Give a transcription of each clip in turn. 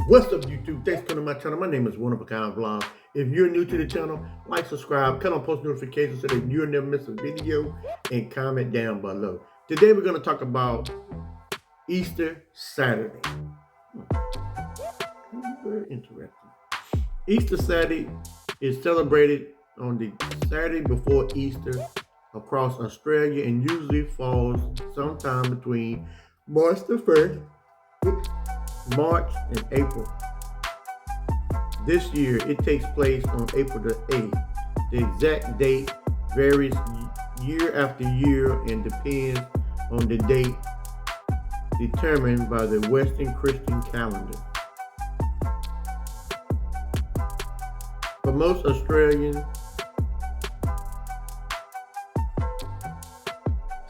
What's up, YouTube? Thanks for coming to my channel. My name is One of a Kind Vlog. If you're new to the channel, like, subscribe, turn on post notifications so that you'll never miss a video, and comment down below. Today we're going to talk about Easter Saturday. Very interesting. Easter Saturday is celebrated on the Saturday before Easter across Australia and usually falls sometime between March the 1st, March and April. This year, it takes place on April the 8th. The exact date varies year after year and depends on the date determined by the Western Christian calendar. For most Australian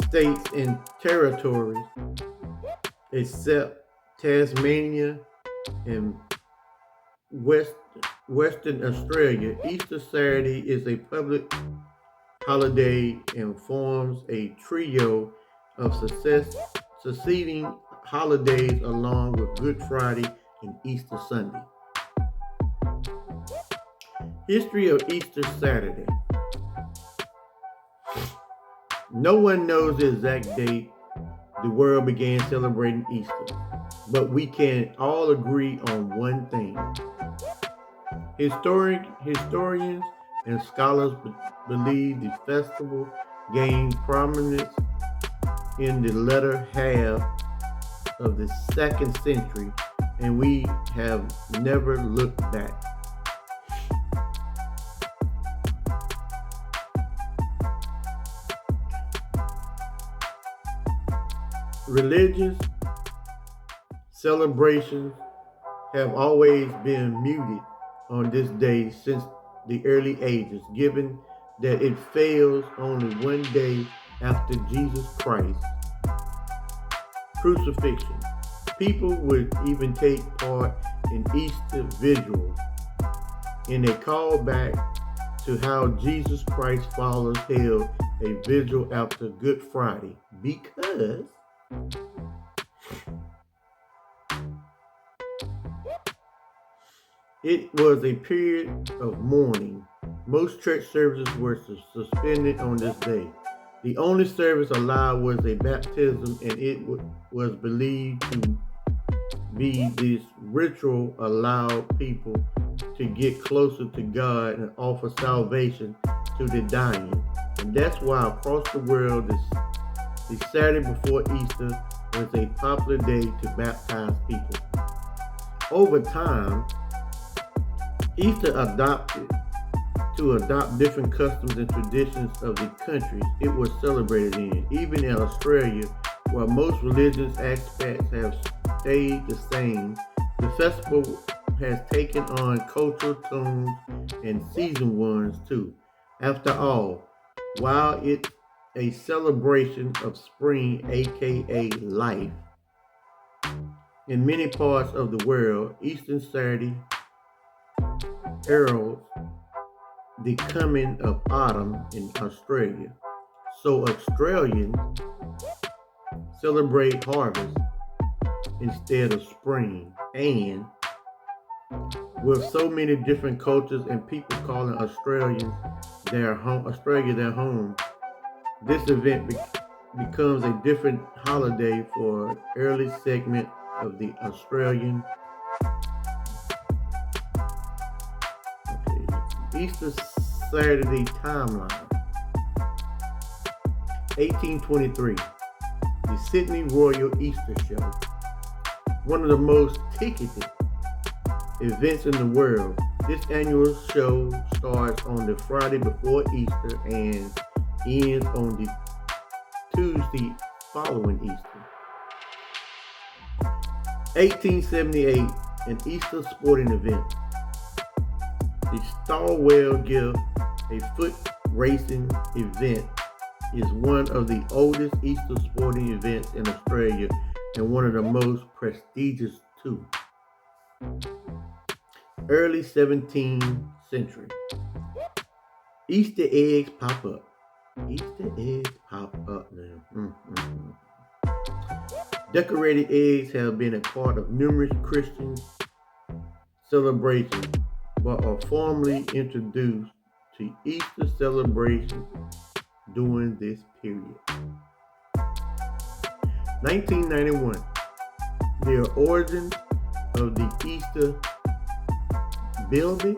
states and territories, except Tasmania and Western Australia, Easter Saturday is a public holiday and forms a trio of succeeding holidays along with Good Friday and Easter Sunday. History of Easter Saturday. No one knows the exact date the world began celebrating Easter, but we can all agree on one thing. Historians and scholars believe the festival gained prominence in the latter half of the 2nd century, and we have never looked back. Religious celebrations have always been muted on this day since the early ages, given that it falls only one day after Jesus Christ's crucifixion. People would even take part in Easter vigils in a callback to how Jesus Christ's followers held a vigil after Good Friday, because it was a period of mourning. Most church services were suspended on this day. The only service allowed was a baptism, and it was believed to be this ritual allowed people to get closer to God and offer salvation to the dying. And that's why across the world, the Saturday before Easter was a popular day to baptize people. Over time, Easter adopted different customs and traditions of the countries it was celebrated in. Even in Australia, while most religious aspects have stayed the same, the festival has taken on cultural tones and season ones too. After all, while it's a celebration of spring, aka life, in many parts of the world, Easter Saturday heralds the coming of autumn in Australia. So Australians celebrate harvest instead of spring. And with so many different cultures and people calling Australia their home, this event becomes a different holiday for an early segment of the Australian Easter Saturday timeline. 1823, the Sydney Royal Easter Show, one of the most ticketed events in the world. This annual show starts on the Friday before Easter and ends on the Tuesday following Easter. 1878, an Easter sporting event. The Starwell Gift, a foot racing event, is one of the oldest Easter sporting events in Australia and one of the most prestigious too. Early 17th century. Easter eggs pop up. Easter eggs pop up now. Decorated eggs have been a part of numerous Christian celebrations, but are formally introduced to Easter celebration during this period. 1991, the origin of the Easter Bilby,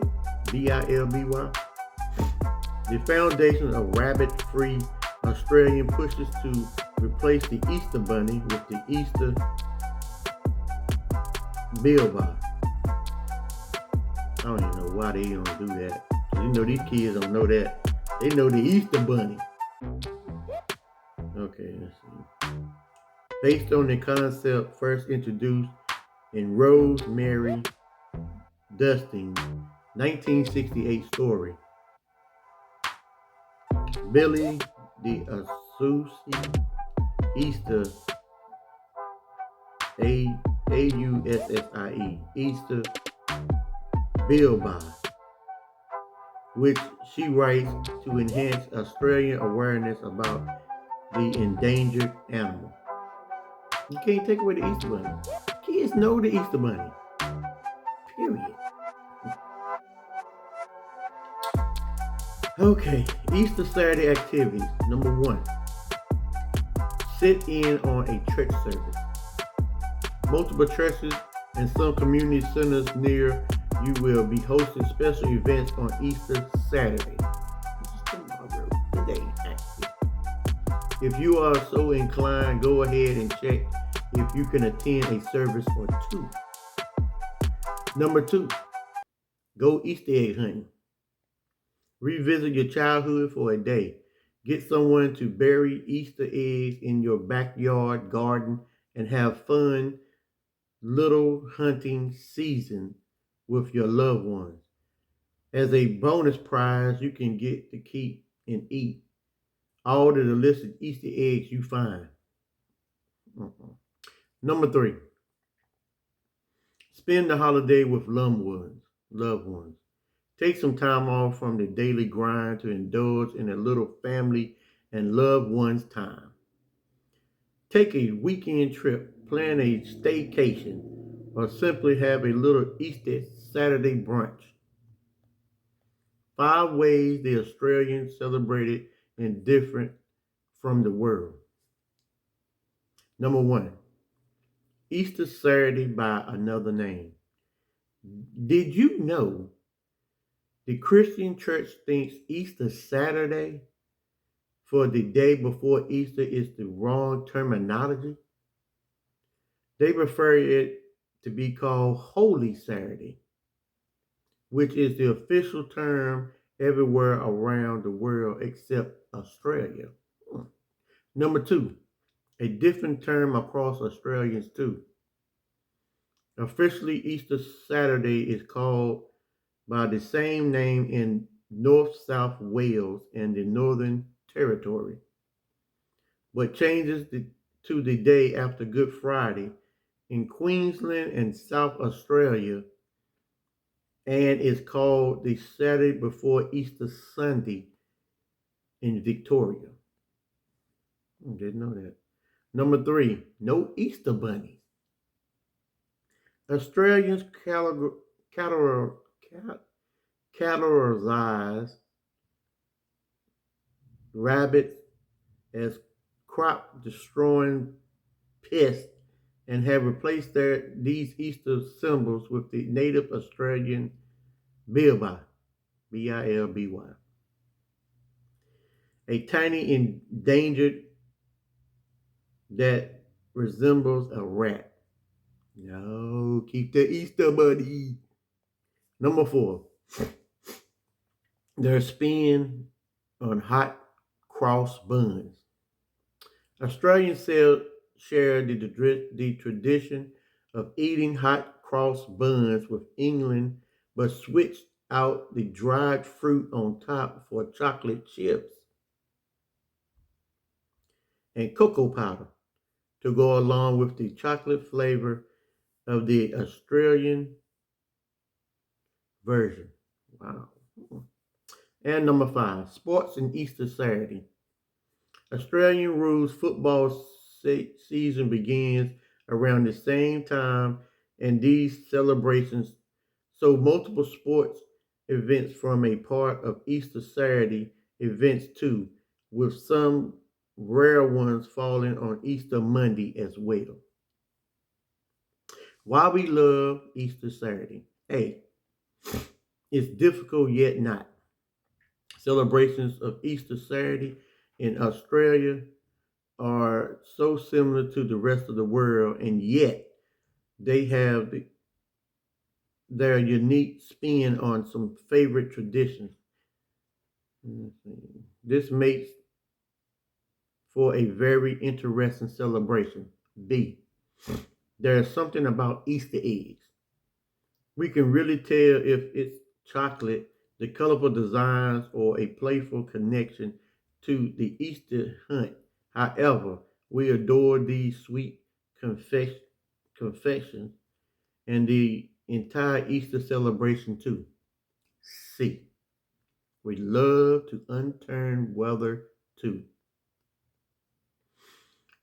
Bilby, the foundation of rabbit-free Australian pushes to replace the Easter Bunny with the Easter Bilby. I don't even know why they don't do that. You know these kids don't know that. They know the Easter Bunny. Okay, let's see. Based on the concept first introduced in Rosemary Dusting's 1968 story, Billy the Aussie Easter Aussie Easter Bilby, which she writes to enhance Australian awareness about the endangered animal. You can't take away the Easter Bunny. Kids know the Easter Bunny. Period. Okay, Easter Saturday activities. Number 1, sit in on a church service. Multiple churches and some community centers near you will be hosting special events on Easter Saturday. This is tomorrow, today, actually. If you are so inclined, go ahead and check if you can attend a service or 2. Number 2, go Easter egg hunting. Revisit your childhood for a day. Get someone to bury Easter eggs in your backyard garden and have fun little hunting season with your loved ones. As a bonus prize, you can get to keep and eat all the delicious Easter eggs you find. Number 3, spend the holiday with loved ones. Take some time off from the daily grind to indulge in a little family and loved ones time. Take a weekend trip, plan a staycation, or simply have a little Easter Saturday brunch. 5 ways the Australians celebrated in different from the world. Number 1, Easter Saturday by another name. Did you know the Christian church thinks Easter Saturday for the day before Easter is the wrong terminology? They prefer it to be called Holy Saturday, which is the official term everywhere around the world except Australia. Number 2, a different term across Australians too. Officially, Easter Saturday is called by the same name in North South Wales and the Northern Territory, but changes to the day after Good Friday in Queensland and South Australia, and is called the Saturday before Easter Sunday in Victoria. Didn't know that. Number 3, no Easter bunnies. Australians categorize rabbits as crop-destroying pests and have replaced these Easter symbols with the native Australian bilby, B-I-L-B-Y, a tiny endangered that resembles a rat. No, keep the Easter bunny. Number 4, their spin on hot cross buns. Australians share the tradition of eating hot cross buns with England, but switched out the dried fruit on top for chocolate chips and cocoa powder to go along with the chocolate flavor of the Australian version. Wow. And number 5, sports and Easter Saturday. Australian rules football season begins around the same time, and these celebrations So multiple sports events form a part of Easter Saturday events too, with some rare ones falling on Easter Monday as well. Why we love Easter Saturday? A, it's difficult yet not. Celebrations of Easter Saturday in Australia are so similar to the rest of the world, and yet they have their unique spin on some favorite traditions. This makes for a very interesting celebration. B, there is something about Easter eggs. We can really tell if it's chocolate, the colorful designs, or a playful connection to the Easter hunt. However, we adore these sweet confections and the entire Easter celebration too. C, we love to unturn weather too.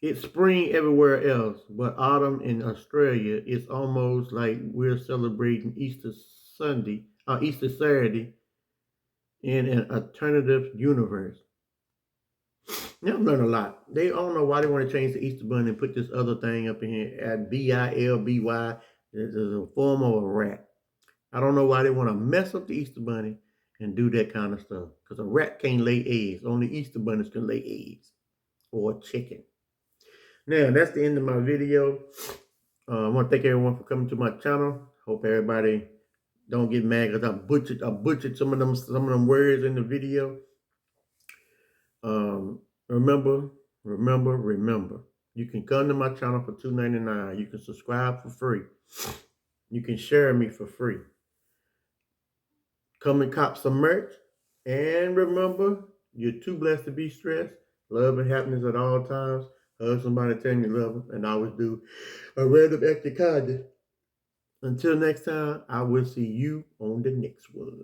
It's spring everywhere else, but autumn in Australia is almost like we're celebrating Easter Saturday in an alternative universe. Now I've learned a lot. They don't know why they want to change the Easter Bunny and put this other thing up in here at Bilby. This is a form of a rat. I don't know why they want to mess up the Easter Bunny and do that kind of stuff. Because a rat can't lay eggs. Only Easter bunnies can lay eggs or chicken. Now that's the end of my video. I want to thank everyone for coming to my channel. Hope everybody don't get mad because I butchered some of them words in the video. Remember, remember. You can come to my channel for $2.99. You can subscribe for free. You can share me for free. Come and cop some merch. And remember, you're too blessed to be stressed. Love and happiness at all times. Hug somebody, tell me you love them, and I always do a random act of kindness. Until next time, I will see you on the next one.